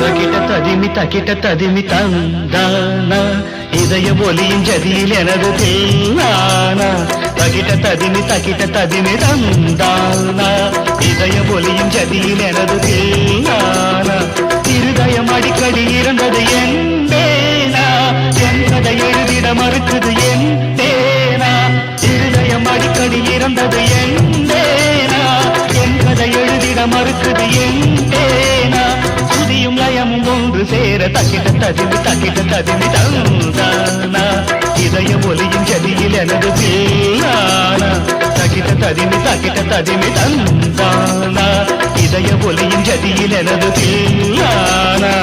தக்கிட்ட ததிமி தந்தானா இதய ஒலியின் ஜதியில் எனது தேனானா தக்கிட்ட ததிமி தந்தானா இதய ஒலியின் ஜதியில் எனது தேனானா இருதயம் அடிக்கடி இருந்தது என்பேனா என்பதை எழுதிட மறுக்குது என்பேனா இருதயம் அடிக்கடி இருந்தது என்பேனா என்பதை எழுதிட மறுக்குது என்பேனா சுதியும் லயமும் ஒன்று சேர தக்கிட்ட ததிமி தந்தானா இதய ஒலியின் ஜதியில் எனது தேனானா தக்கிட்ட ததிமி தந்தானா இதய ஒலியின் ஜதியில் எனது தேனானா